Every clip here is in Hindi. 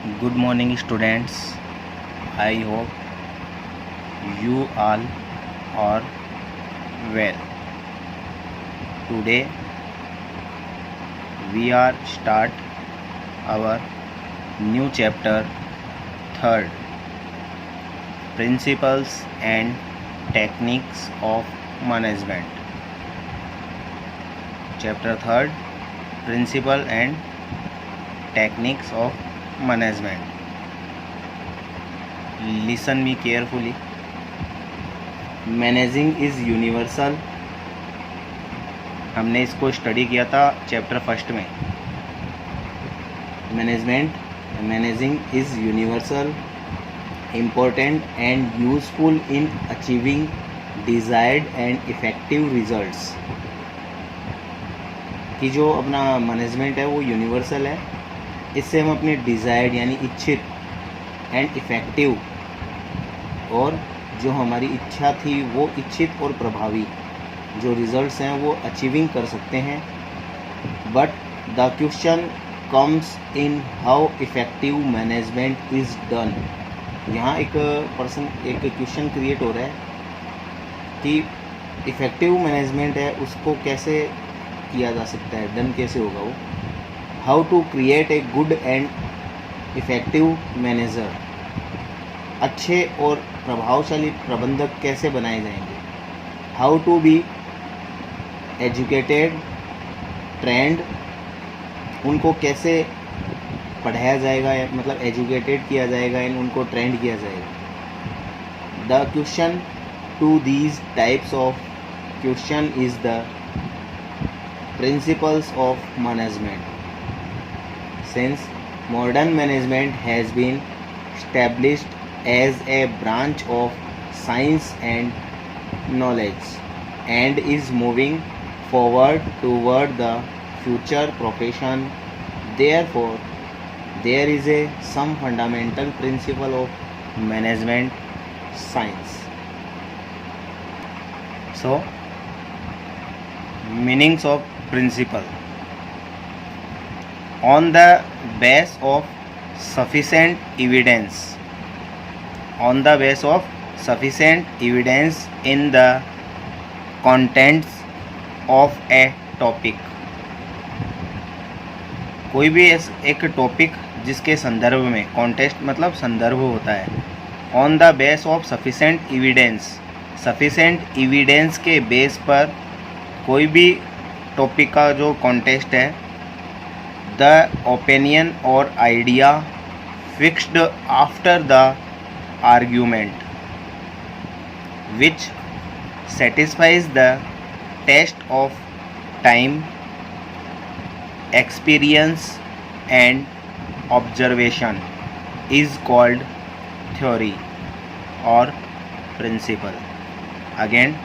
Good morning, students. I hope you all are well. Today we are start our new chapter, third, Principles and Techniques of Management. Chapter third, Principle and Techniques of Management. Listen me carefully. Managing is universal. हमने इसको स्टडी किया था चैप्टर फर्स्ट में. Managing is universal, important and useful in achieving desired and effective results. कि जो अपना मैनेजमेंट है वो यूनिवर्सल है. इससे हम अपने डिज़ायर्ड यानी इच्छित एंड इफ़ेक्टिव, और जो हमारी इच्छा थी वो इच्छित और प्रभावी जो रिज़ल्ट्स हैं वो अचीविंग कर सकते हैं. But the question comes in how effective management is done. यहाँ एक क्वेश्चन क्रिएट हो रहा है कि इफ़ेक्टिव मैनेजमेंट है उसको कैसे किया जा सकता है, डन कैसे होगा वो. How to create a good and effective manager. अच्छे और प्रभावशाली प्रबंधक कैसे बनाए जाएंगे. How to be educated trained. उनको कैसे पढ़ाया जाएगा, मतलब एजुकेटेड किया जाएगा एंड उनको ट्रेंड किया जाएगा. The question to these types of question is the principles of management. Since modern management has been established as a branch of science and knowledge and is moving forward toward the future profession, therefore there is some fundamental principle of management science. So, meanings of principle. On the basis of sufficient evidence. On the basis of sufficient evidence in the contents of a topic. कोई भी एक टॉपिक जिसके संदर्भ में, कॉन्टेक्स्ट मतलब संदर्भ होता है. On the base of sufficient evidence. Sufficient evidence के बेस पर कोई भी टॉपिक का जो कॉन्टेक्स्ट है. The opinion or idea fixed after the argument, which satisfies the test of time, experience and observation, is called theory or principle. Again,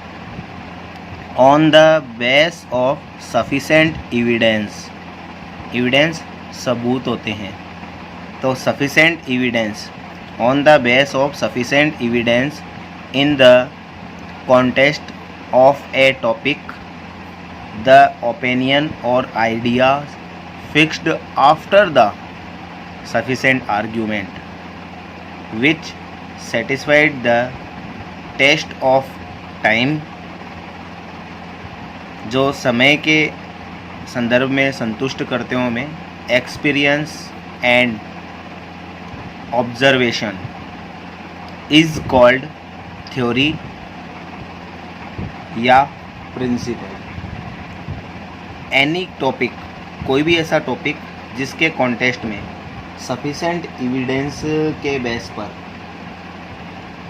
on the basis of sufficient evidence. Evidence सबूत होते हैं, तो sufficient evidence. On the base of sufficient evidence in the context of a topic, the opinion और idea fixed after the sufficient argument, which satisfied the test of time. जो समय के संदर्भ में संतुष्ट करते हो हमें. Experience and observation is called theory या प्रिंसिपल. एनी टॉपिक, कोई भी ऐसा टॉपिक जिसके कॉन्टेक्स्ट में सफिशेंट एविडेंस के बेस पर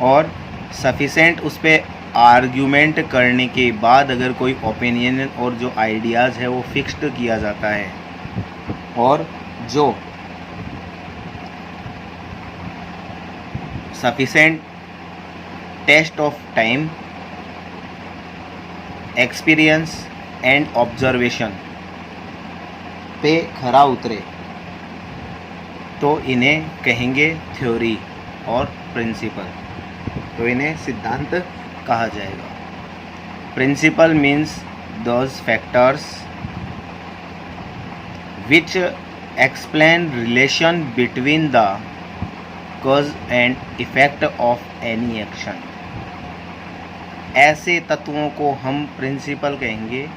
और सफिशेंट उस पर आर्ग्यूमेंट करने के बाद अगर कोई ओपिनियन और जो आइडियाज़ है वो फिक्स्ड किया जाता है, और जो sufficient test of time, experience and observation पे खरा उतरे, तो इन्हें कहेंगे थ्योरी और प्रिंसिपल. तो इन्हें सिद्धांत कहा जाएगा. Principle means those factors which explain relation between the cause and effect of any action. ऐसे तत्वों को हम प्रिंसिपल कहेंगे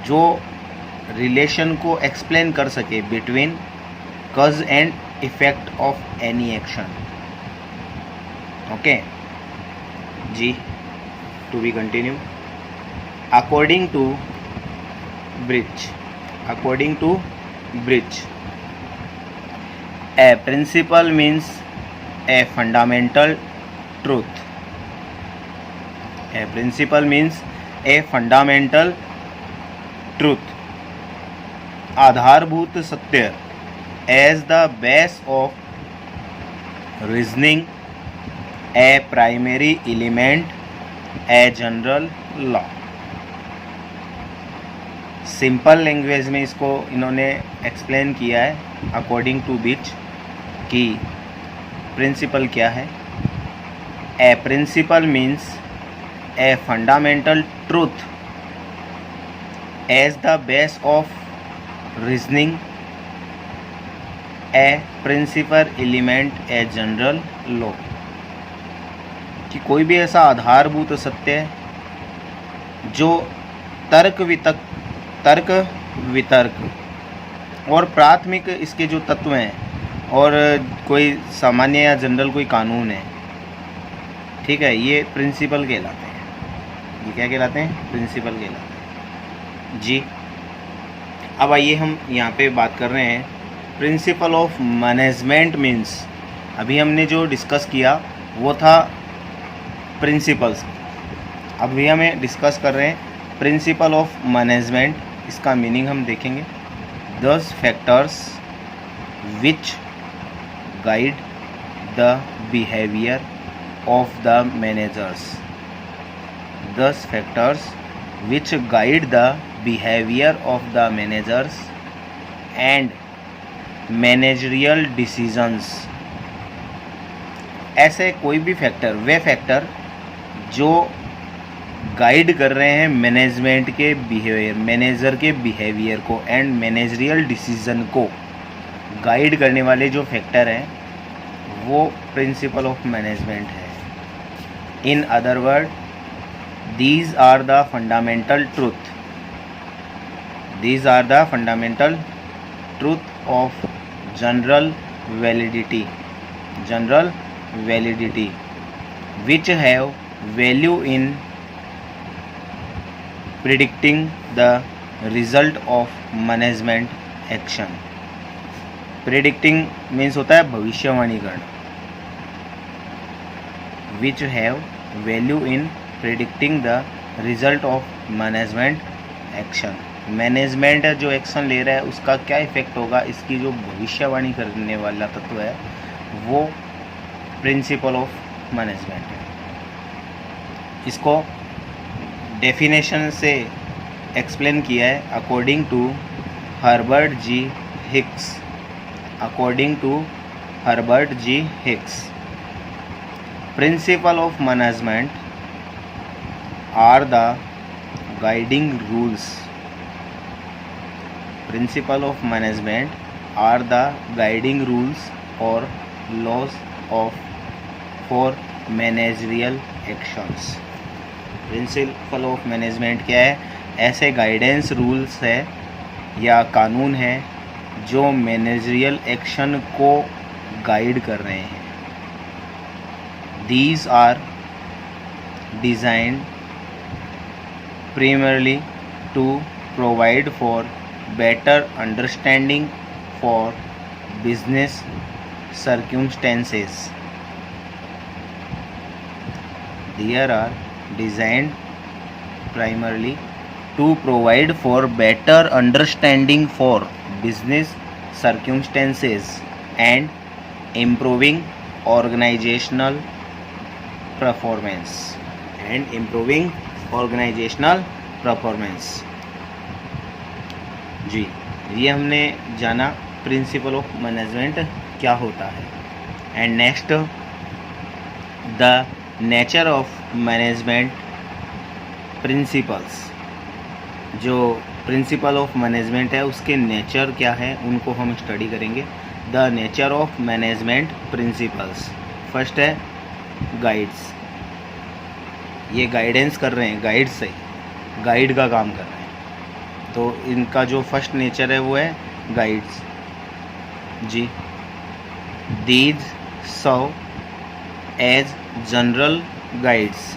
जो रिलेशन को एक्सप्लेन कर सके between cause and effect of any action. Okay जी, to be continue. According to Brech, a principle means a fundamental truth. A principle means a fundamental truth, आधारभूत सत्य, as the base of reasoning, a primary element, a general law. Simple language में इसको इन्होंने एक्सप्लेन किया है अकॉर्डिंग टू विच कि प्रिंसिपल क्या है। A principle means a fundamental truth as the base of reasoning, a principle element, a general law. कि कोई भी ऐसा आधारभूत सत्य है जो तर्क वितर्क और प्राथमिक इसके जो तत्व हैं और कोई सामान्य या जनरल कोई कानून है, ठीक है, ये प्रिंसिपल कहलाते हैं। ये क्या कहलाते हैं? प्रिंसिपल कहलाते हैं जी। अब आइए हम यहाँ पे बात कर रहे हैं प्रिंसिपल ऑफ मैनेजमेंट मीन्स। अभी हमने जो डिस्कस किया वो था प्रिंसिपल्स। अभी हमें डिस्कस कर रहे हैं प्रिंसिपल ऑफ मैनेजमेंट। इसका मीनिंग हम देखेंगे। 10 factors which guide the behaviour of the managers. 10 factors which guide the behaviour of the managers and managerial decisions. ऐसे कोई भी फैक्टर, वे फैक्टर जो गाइड कर रहे हैं मैनेजमेंट के बिहेवियर, मैनेजर के बिहेवियर को एंड मैनेजरियल डिसीजन को गाइड करने वाले जो फैक्टर हैं वो प्रिंसिपल ऑफ मैनेजमेंट है। In other word, these are the fundamental truth, these are the fundamental truth of general validity, general validity which have value in predicting the result of management action। predicting means होता है भविष्यवाणी करना। which have value in predicting the result of management action। Management जो एक्शन ले रहा है उसका क्या इफेक्ट होगा, इसकी जो भविष्यवाणी करने वाला तत्व है वो प्रिंसिपल ऑफ मैनेजमेंट है। इसको डेफिनेशन से एक्सप्लेन किया है according to Herbert G Hicks. According to Herbert G Hicks, principle of management are the guiding rules. Principle of management are the guiding rules और laws of for managerial actions. Principle of management क्या है? ऐसे गाइडेंस रूल्स है या कानून है जो मैनेजरियल एक्शन को गाइड कर रहे हैं। These are designed primarily to provide for better understanding for business circumstances. They are designed primarily to provide for better understanding for business circumstances and improving organizational performance. जी, ये हमने जाना प्रिंसिपल ऑफ मैनेजमेंट क्या होता है। And next, the nature of management principles. जो प्रिंसिपल ऑफ मैनेजमेंट है उसके नेचर क्या है उनको हम स्टडी करेंगे। The nature of management principles. First है गाइड्स, ये गाइडेंस कर रहे हैं, गाइड से गाइड का काम कर रहे हैं, तो इनका जो फर्स्ट नेचर है वो है गाइड्स जी। These serve as general guides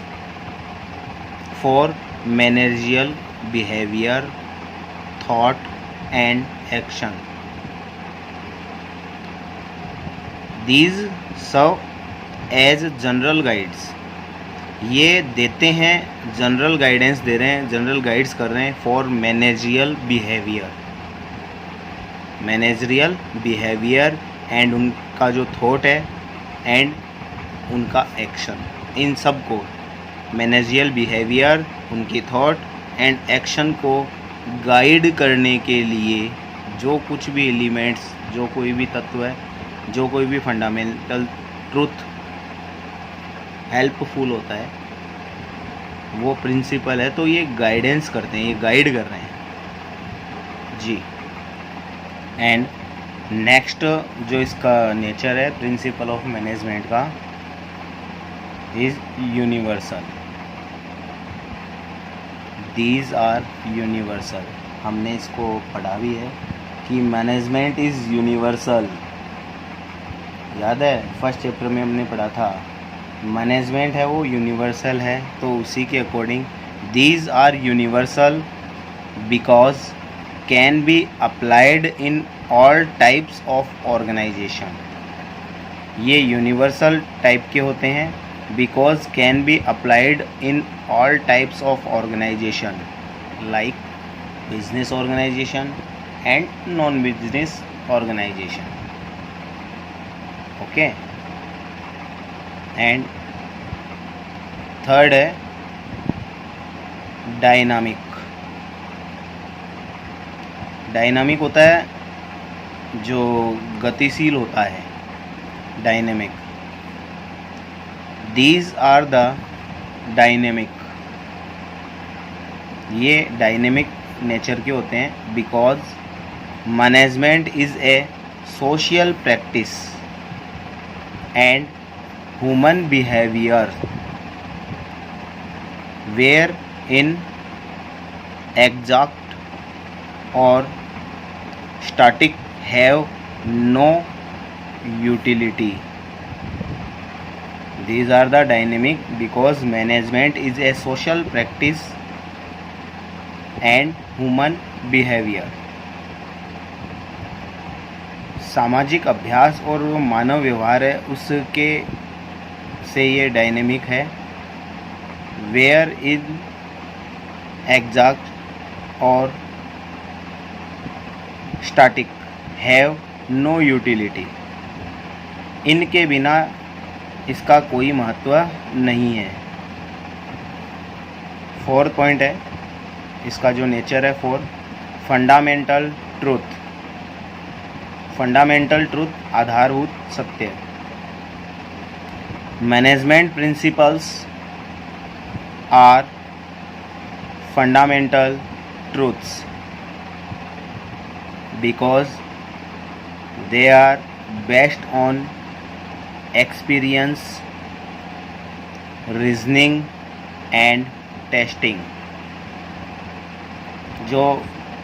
for managerial behaviour, thought and action. These serve as general guides, ये देते हैं, जनरल गाइडेंस दे रहे हैं, जनरल गाइड्स कर रहे हैं for managerial behaviour, managerial behaviour and उनका जो थॉट है एंड उनका एक्शन, इन सब को मैनेजरियल बिहेवियर, उनकी थॉट एंड एक्शन को गाइड करने के लिए जो कुछ भी एलिमेंट्स, जो कोई भी तत्व है, जो कोई भी फंडामेंटल ट्रुथ हेल्पफुल होता है वो प्रिंसिपल है। तो ये गाइडेंस करते हैं, ये गाइड कर रहे हैं जी। एंड नेक्स्ट जो इसका नेचर है प्रिंसिपल ऑफ मैनेजमेंट का is universal. These are universal, हमने इसको पढ़ा भी है कि मैनेजमेंट इज़ यूनिवर्सल। याद है फर्स्ट चैप्टर में हमने पढ़ा था मैनेजमेंट है वो यूनिवर्सल है, तो उसी के according these are universal because can be applied in all types of organisation. ये यूनिवर्सल टाइप के होते हैं because can be applied in all types of organisation like business organisation and non business organisation. Okay, and third है डायनामिक। डायनामिक होता है जो गतिशील होता है, dynamic. These are the dynamic, ये डायनेमिक नेचर के होते हैं because management is a social practice and human behaviour where in exact और static have no utility. These are the dynamic because management is a social practice and human behavior। सामाजिक अभ्यास और मानव व्यवहार है उसके से ये डायनेमिक है। वेयर इन एग्जैक्ट और स्टैटिक हैव नो यूटिलिटी, इनके बिना इसका कोई महत्व नहीं है। फोर्थ पॉइंट है इसका जो नेचर है fourth, fundamental truth. Fundamental truth आधारभूत सत्य। Management principles are fundamental truths because they are based on experience, reasoning and testing. जो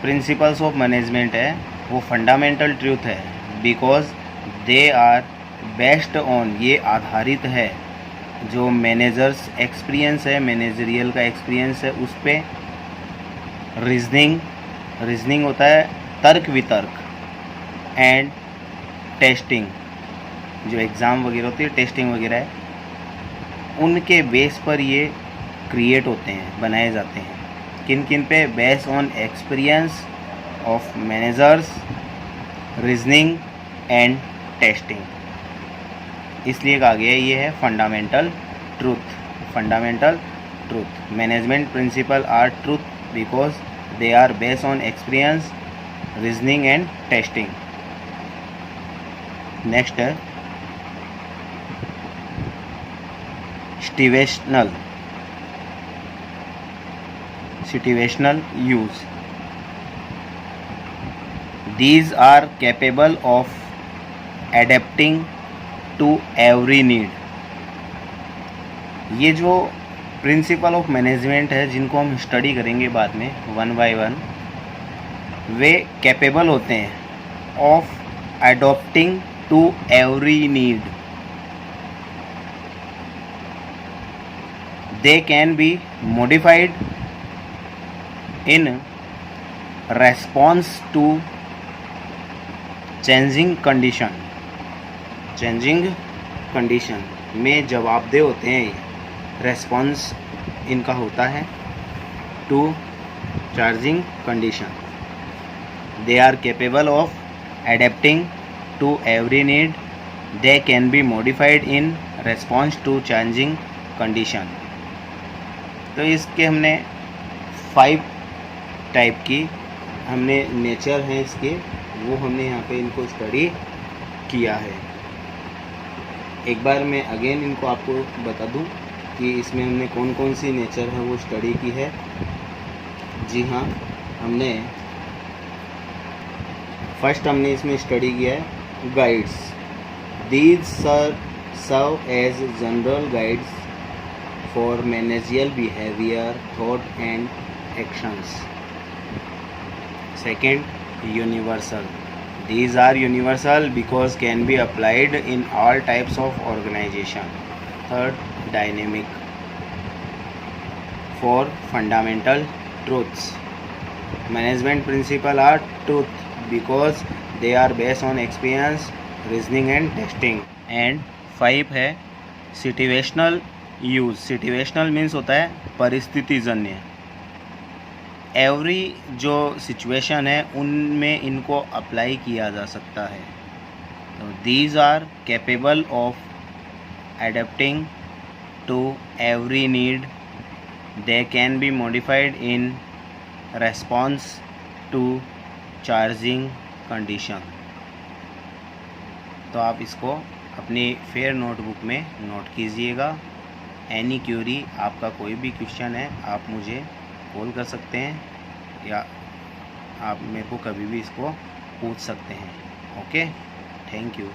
प्रिंसिपल्स ऑफ मैनेजमेंट है वो फंडामेंटल ट्रूथ है because they are based on, ये आधारित है जो मैनेजर्स एक्सपीरियंस है, मैनेजरियल का एक्सपीरियंस है उस पर, रीजनिंग होता है तर्क वितर्क, एंड टेस्टिंग जो एग्ज़ाम वगैरह होती है, टेस्टिंग वगैरह है, उनके बेस पर ये क्रिएट होते हैं, बनाए जाते हैं। किन किन पे? Based on experience of managers, reasoning and testing. इसलिए कहा गया ये है fundamental truth. Fundamental truth, management principle are truth because they are based on experience, reasoning and testing. Next है situational use. These are capable of adapting to every need. ये जो प्रिंसिपल ऑफ मैनेजमेंट है जिनको हम स्टडी करेंगे बाद में वन बाय वन, वे कैपेबल होते हैं of adopting to every need. They can be modified in response to changing condition. Changing condition में जवाबदेह होते हैं. रेस्पॉन्स इनका होता है to changing condition. They are capable of adapting to every need. They can be modified in response to changing condition. तो इसके हमने 5 टाइप की हमने नेचर हैं इसके, वो हमने यहाँ पे इनको स्टडी किया है. एक बार मैं अगेन इनको आपको बता दूं कि इसमें हमने कौन कौन सी नेचर है वो स्टडी की है. जी हाँ, हमने फर्स्ट हमने इसमें स्टडी किया है guides. These serve as general guides for managerial behaviour, thought and actions. Second, universal. These are universal because can be applied in all types of organization. Third, dynamic. For fundamental truths. Management principles are truth because they are based on experience, reasoning and testing. And 5 है situational use. Situational means होता है परिस्थिति जन्य. एवरी जो सिचुएशन है उनमें इनको अप्लाई किया जा सकता है. तो these are capable of adapting to every need. They can be modified in response to changing condition. तो आप इसको अपनी फेयर नोटबुक में नोट कीजिएगा. एनी क्यूरी, आपका कोई भी क्वेश्चन है आप मुझे कॉल कर सकते हैं या आप मेरे को कभी भी इसको पूछ सकते हैं. Okay, thank you.